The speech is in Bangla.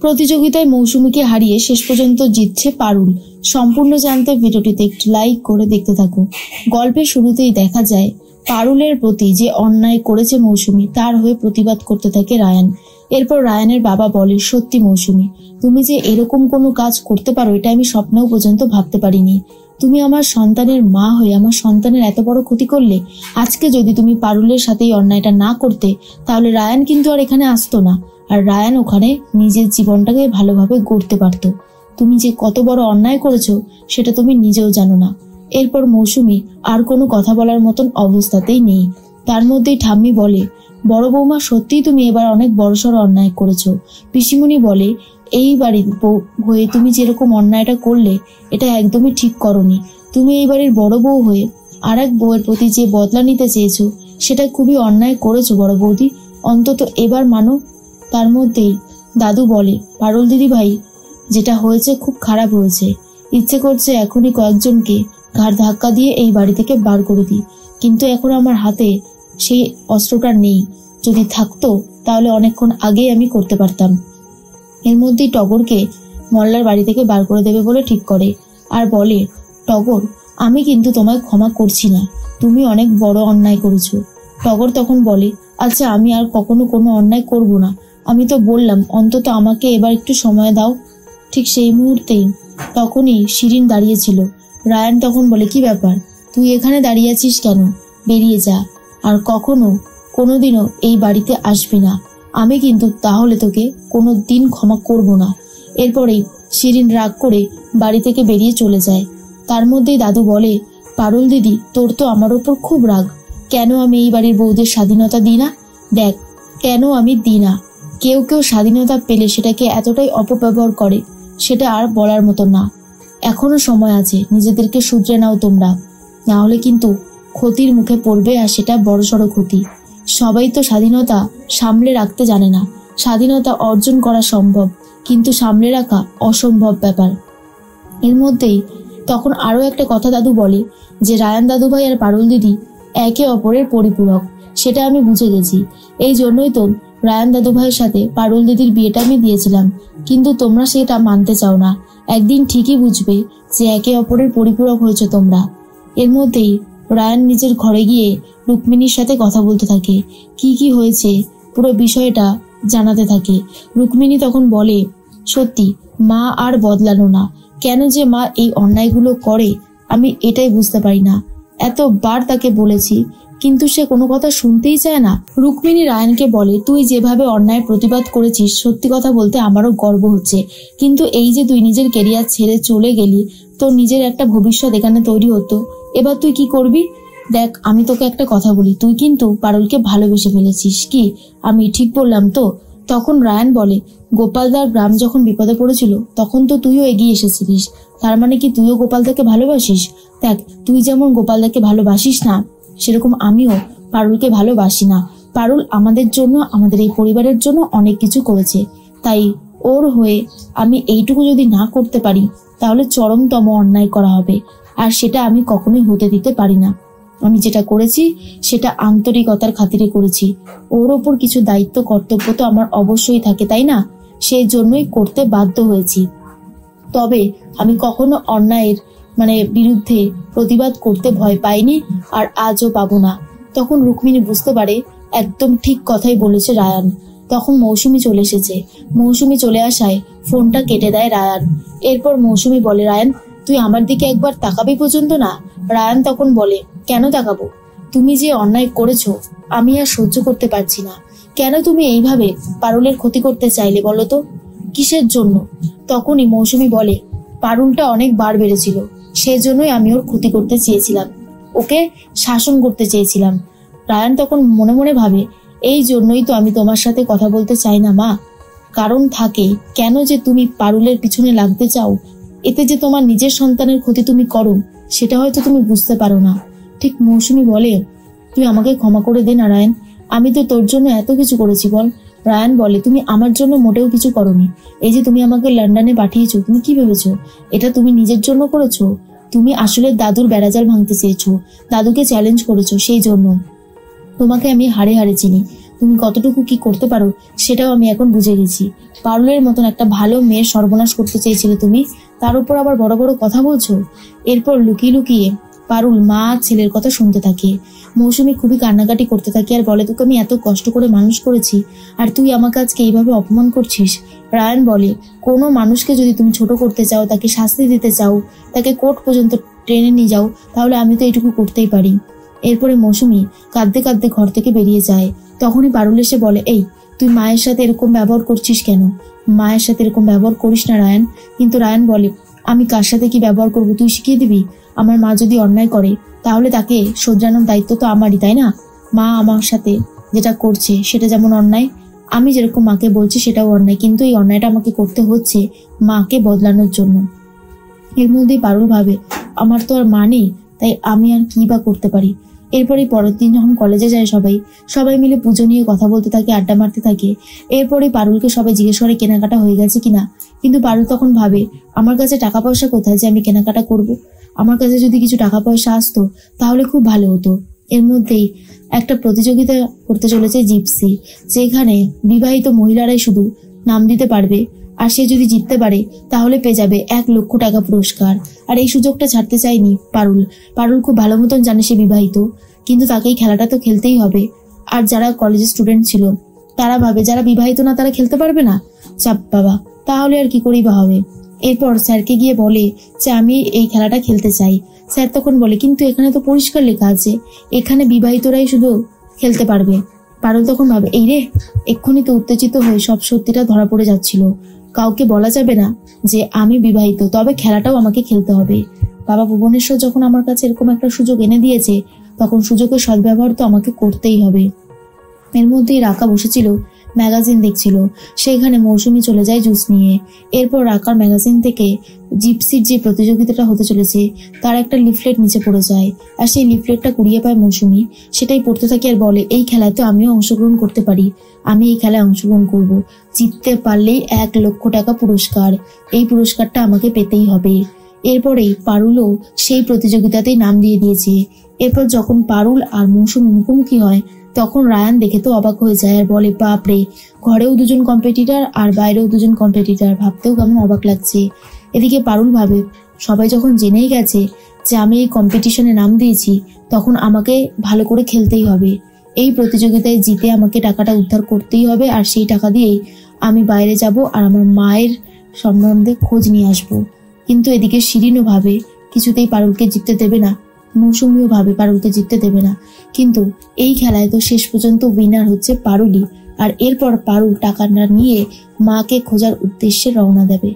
প্রতিযোগিতায় মৌসুমীকে হারিয়ে শেষ পর্যন্ত জিতছে পারুল। সম্পূর্ণ জানতে ভিডিওটিতে একটু লাইক করে দেখতে থাকুন। গল্পের শুরুতেই দেখা যায় পারুলের প্রতি যে অন্যায় করেছে মৌসুমী, তার হয়ে প্রতিবাদ করতে থাকে রায়ান। এরপর রায়ানের বাবা বলে, সত্যি মৌসুমী, তুমি যে এরকম কোনো কাজ করতে পারো এটা আমি স্বপ্নেও পর্যন্ত ভাবতে পারিনি। তুমি আমার সন্তানের মা হয়ে আমার সন্তানের এত বড় ক্ষতি করলে। আজকে যদি তুমি পারুলের সাথে এই অন্যায়টা না করতে, তাহলে রায়ান কিন্তু আর এখানে আসতো না, আর রায়ান ওখানে নিজের জীবনটাকে ভালোভাবে গড়তে পারতো। তুমি যে কত বড় অন্যায় করেছো সেটা তুমি নিজেও জানো না। এরপর মৌসুমী আর কোনো কথা বলার মতন অবস্থাতেই নেই। তার মধ্যেই ঠাম্মি বলে, বড় বৌমা, সত্যিই তুমি এবার অনেক বড়সড় অন্যায় করেছো। পিসিমণি বলে, এই বাড়ির বউ হয়ে তুমি যেরকম অন্যায়টা করলে এটা একদমই ঠিক করনি। তুমি এই বাড়ির বড় বউ হয়ে আর এক বউয়ের প্রতি যে বদলা নিতে চেয়েছো সেটা খুবই অন্যায় করেছো বড় বৌদি, অন্তত এবার মানো। তার মধ্যেই দাদু বলে, পারুল দিদি ভাই, যেটা হয়েছে খুব খারাপ হয়েছে। ইচ্ছে করছে এখনই কয়েকজনকে ঘাড় ধাক্কা দিয়ে এই বাড়ি থেকে বার করে দিই, কিন্তু এখন আমার হাতে সেই অস্ত্রটা নেই। যদি থাকতো তাহলে অনেকক্ষণ আগেই আমি করতে পারতাম। এর মধ্যেই টগরকে মল্লার বাড়ি থেকে বার করে দেবে বলে ঠিক করে, আর বলে, টগর, আমি কিন্তু তোমায় ক্ষমা করছি না, তুমি অনেক বড় অন্যায় করেছো। টগর তখন বলে, আচ্ছা আমি আর কখনো কোনো অন্যায় করব না, আমি তো বললাম অন্তত আমাকে এবার একটু সময় দাও। ঠিক সেই মুহূর্তেই তখনই শিরিন দাঁড়িয়েছিল। রায়ান তখন বলে, কি ব্যাপার, তুই এখানে দাঁড়িয়ে আছিস কেন? বেরিয়ে যা, আর কোনোদিনও এই বাড়িতে আসবি না। আমি কিন্তু তাহলে তোকে কোনো দিন ক্ষমা করব না। এরপরেই শিরিন রাগ করে বাড়ি থেকে বেরিয়ে চলে যায়। তার মধ্যেই দাদু বলে, পারুল দিদি, তোর তো আমার ওপর খুব রাগ। কেন আমি এই বাড়ির বউদের স্বাধীনতা দিই না? দেখ, কেন আমি দিই না। কেউ স্বাধীনতা পেলে সেটাকে এতটাই অপব্যবহার করে, সেটা আর বলার মতো না। এখনো সময় আছে, নিজেদেরকে শুধরে নাও তোমরা, না হলে কিন্তু ক্ষতির মুখে পড়বে, আর সেটা বড়সড় ক্ষতি। সবাই তো স্বাধীনতা সামলে রাখতে জানে না। স্বাধীনতা অর্জন করা সম্ভব, কিন্তু সামলে রাখা অসম্ভব ব্যাপার। এর মধ্যেই তখন আরো একটা কথা দাদু বলে, যে রায়ান দাদু ভাই আর পারুল দিদি একে অপরের পরিপূরক, সেটা আমি বুঝে গেছি। এই জন্যই তো রায়ান দাদু ভাইয়ের সাথে পারুল দিদির বিয়েটা আমি দিয়েছিলাম, কিন্তু তোমরা সেটা মানতে চাও না। একদিন ঠিকই বুঝবে যে একে অপরের পরিপূরক হয়েছে তোমরা। এর মধ্যেই রায়ান নিজের ঘরে গিয়ে রুক্মিণীর সাথে কথা বলতে থাকে, কি হয়েছে পুরো বিষয়টা জানাতে থাকে। রুক্মিণী তখন বলে, সত্যি মা আর বদলানো না, কেন যে মা এই অন্যায়গুলো করে আমি এটাই বুঝতে পারি না। এতবার তাকে বলেছি, কিন্তু সে কোনো কথা শুনতেই চায় না। রুক্মিণী রায়ানকে বলে, তুই যেভাবে অন্যায়ের প্রতিবাদ করেছিস, সত্যি কথা বলতে আমারও গর্ব হচ্ছে, কিন্তু এই যে তুই নিজের কেরিয়ার ছেড়ে চলে গেলি, তোর নিজের একটা ভবিষ্যৎ এখানে তৈরি হতো, এবার তুই কি করবি? দেখ, আমি তোকে একটা কথা বলি, তুই কিন্তু পারুলকে ভালোবেসে ফেলেছিস। কি আমি ঠিক বললাম তো? তখন রায়ান বলে, গোপালদার গ্রাম যখন বিপদে পড়েছিল তখন তো তুইও এগিয়ে এসেছিলিস, তার মানে কি তুইও গোপালদাকে ভালোবাসিস? দেখ, তুই যেমন গোপালদাকে ভালোবাসিস না, সেরকম আমিও পারুলকে ভালোবাসি না। পারুল আমাদের জন্য, আমাদের এই পরিবারের জন্য অনেক কিছু করেছে, তাই ওর হয়ে আমি এইটুকু যদি না করতে পারি তাহলে চরমতম অন্যায় করা হবে, আর সেটা আমি কখনোই হতে দিতে পারি না। আমি যেটা করেছি সেটা আন্তরিকতার খাতিরে করেছি। ওর ওপর কিছু দায়িত্ব কর্তব্য তো আমার অবশ্যই থাকে, তাই না? সেই জন্যই করতে বাধ্য হয়েছি। তবে আমি কখনো অন্যায়ের বিরুদ্ধে প্রতিবাদ করতে ভয় পাইনি, আর আজও পাবো না। তখন রুক্মিণী বুঝতে পারে একদম ঠিক কথাই বলেছে রায়ান। তখন মৌসুমী চলে এসেছে। মৌসুমী চলে আসায় ফোনটা কেটে দেয় রায়ান। এরপর মৌসুমী বলে, রায়ান, তুই আমার দিকে একবার তাকাবি পর্যন্ত না? রায়ান তখন বলে, কেন তাকাবো? তুমি যে অন্যায় করেছো আমি আর সহ্য করতে পারছি না। কেন তুমি এইভাবে পারুলের ক্ষতি করতে চাইলে বলো তো? কিসের জন্য? তখনই মৌসুমী বলে, পারুলটা অনেক বার বেড়েছিল, সেজন্যই আমি ওর ক্ষতি করতে চেয়েছিলাম, ওকে শাসন করতে চেয়েছিলাম। রায়ান তখন মনে মনে ভাবে, এই জন্যই তো আমি তোমার সাথে কথা বলতে চাই না মা। কারণ থাকে, কেন যে তুমি পারুলের পিছনে লাগতে চাও, এতে যে তোমার নিজের সন্তানের ক্ষতি তুমি করো, সেটা হয়তো তুমি বুঝতে পারো না। ঠিক মৌসুমী বলে, তুই আমাকে ক্ষমা করে দে না রায়ান, আমি তো তোর জন্য এত কিছু করেছি বল। রায়ান বলে, তুমি আমার জন্য মোটেও কিছু করনি। এই যে তুমি আমাকে লন্ডনে পাঠিয়েছো, তুমি কি ভেবেছো এটা তুমি নিজের জন্য করেছো? তুমি আসলে দাদুর বেড়াজাল ভাঙতে চেয়েছো, দাদুকে চ্যালেঞ্জ করেছো, সেই জন্য। তোমাকে আমি হাড়ে হাড়ে চিনি, তুমি কতটুকু কি করতে পারো সেটাও আমি এখন বুঝে গেছি। পারুলের মতন একটা ভালো মেয়ের সর্বনাশ করতে চেয়েছিলে তুমি, তার উপর আবার বড় বড় কথা বলছো। এরপর লুকিয়ে লুকিয়ে পারুল মা ছেলের কথা শুনতে থাকে। মৌসুমী খুবই কান্নাকাটি করতে থাকে আর বলে, তোকে আমি এত কষ্ট করে মানুষ করেছি আর তুই আমাকে আজকে এইভাবে অপমান করছিস। রায়ান বলে, কোনো মানুষকে যদি তুমি ছোট করতে চাও, তাকে শাস্তি দিতে চাও, তাকে কোর্ট পর্যন্ত ট্রেনে নিয়ে যাও, তাহলে আমি তো এইটুকু করতেই পারি। এরপরে মৌসুমী কাঁদতে কাঁদতে ঘর থেকে বেরিয়ে যায়। তখনই পারুল এসে বলে, এই তুই মায়ের সাথে এরকম ব্যবহার করছিস কেন? মায়ের সাথে এরকম ব্যবহার করিস না রায়ান। কিন্তু রায়ান বলে, আমি কার সাথে কি ব্যবহার করবো তুই শিখিয়ে দিবি? আমার মা যদি অন্যায় করে তাহলে তাকে শোধরানোর দায়িত্ব তো আমারই, তাই না? মা আমার সাথে যেটা করছে সেটা যেমন অন্যায়, আমি যেরকম মাকে বলছি সেটাও অন্যায়, কিন্তু এই অন্যায়টা আমাকে করতে হচ্ছে মাকে বদলানোর জন্য। এর মধ্যেই পারুল ভাবে, আমার তো আর মা নেই, তাই আমি আর কি বা করতে পারি। এরপরে পরের দিন যখন কলেজে যায় সবাই মিলে পুজো নিয়ে কথা বলতে থাকে, আড্ডা মারতে থাকে। এরপরে পারুলকে সবাই জিজ্ঞেস করে কেনাকাটা হয়ে গেছে কিনা, কিন্তু পারুল তখন ভাবে, আমার কাছে টাকা পয়সা কোথায় যে আমি কেনাকাটা করব? আমার কাছে যদি কিছু টাকা পয়সা আসতো তাহলে খুব ভালো হতো। এর মধ্যেই একটা প্রতিযোগিতা করতে চলেছে জিপসি, যেখানে বিবাহিত মহিলারাই শুধু নাম দিতে পারবে, আর সে যদি জিততে পারে তাহলে পেয়ে যাবে 1,00,000 টাকা পুরস্কার। আর এই সুযোগটা ছাড়তে চায়নি পারুল খুব ভালো মতন জানে সে বিবাহিত, কিন্তু তাকে এই খেলাটা তো খেলতেই হবে। আর যারা কলেজের স্টুডেন্ট ছিল তারা ভাবে যারা বিবাহিত না তারা খেলতে পারবে না, চাপ বাবা, তাহলে আর কি করেই বা হবে। এরপর স্যারকে গিয়ে বলে যে আমি এই খেলাটা খেলতে চাই। স্যার তখন বলে, কিন্তু এখানে তো পরিষ্কার লেখা আছে এখানে বিবাহিতরাই শুধু খেলতে পারবে। পারুল তখন ভাবে, এই রে, এক্ষুনি তো উত্তেজিত হয়ে সব সত্যিটা ধরা পড়ে যাচ্ছিল। কাউকে বলা যাবে না যে আমি বিবাহিত, তবে খেলাটাও আমাকে খেলতে হবে। বাবা ভুবনেশ্বর যখন আমার কাছে এরকম একটা সুযোগ এনে দিয়েছে, তখন সুযোগের সদ্ব্যবহার তো আমাকে করতেই হবে। এর মধ্যেই রাকা বসেছিল, ম্যাগাজিন দেখছিল। সেখানে মৌসুমী চলে যায় জুস নিয়ে। এরপর রাকার ম্যাগাজিন থেকে জিপসির যে প্রতিযোগিতাটা হতে চলেছে তার একটা লিফলেট নিচে পড়ে যায়, আর সেই লিফলেটটা কুড়িয়ে পায় মৌসুমী। সেটাই পড়তে থাকে আর বলে, এই খেলায় তো আমিও অংশগ্রহণ করতে পারি, আমি এই খেলায় অংশগ্রহণ করব। জিততে পারলেই 1,00,000 টাকা পুরস্কার, এই পুরস্কারটা আমাকে পেতেই হবে। এরপরেই পারুলও সেই প্রতিযোগিতাতেই নাম দিয়ে দিয়েছে। এরপর যখন পারুল আর মৌসুমী মুখোমুখি হয় তখন রায়ান দেখে তো অবাক হয়ে যায় আর বলে, বাপরে, ঘরেও দুজন কম্পিটিটর আর বাইরেও দুজন কম্পিটিটর, ভাবতেও কেমন অবাক লাগছে। এদিকে পারুল ভাবে, সবাই যখন জেনেই গেছে যে আমি এই কম্পিটিশনে নাম দিয়েছি, তখন আমাকে ভালো করে খেলতেই হবে। এই প্রতিযোগিতায় জিতে আমাকে টাকাটা উদ্ধার করতেই হবে, আর সেই টাকা দিয়েই আমি বাইরে যাব আর আমার মায়ের সম্বন্ধে খোঁজ নিয়ে আসবো। কিন্তু এদিকে শিরিনও ভাবে কিছুতেই পারুলকে জিততে দেবে না, মৌসুমীও ভাবে পারুলকে জিততে দেবে না, কিন্তু এই খেলায় তো শেষ পর্যন্ত উইনার হচ্ছে পারুলই। আর এরপর পারুল টাকাটা নিয়ে মাকে খোঁজার উদ্দেশ্যে রওনা দেবে।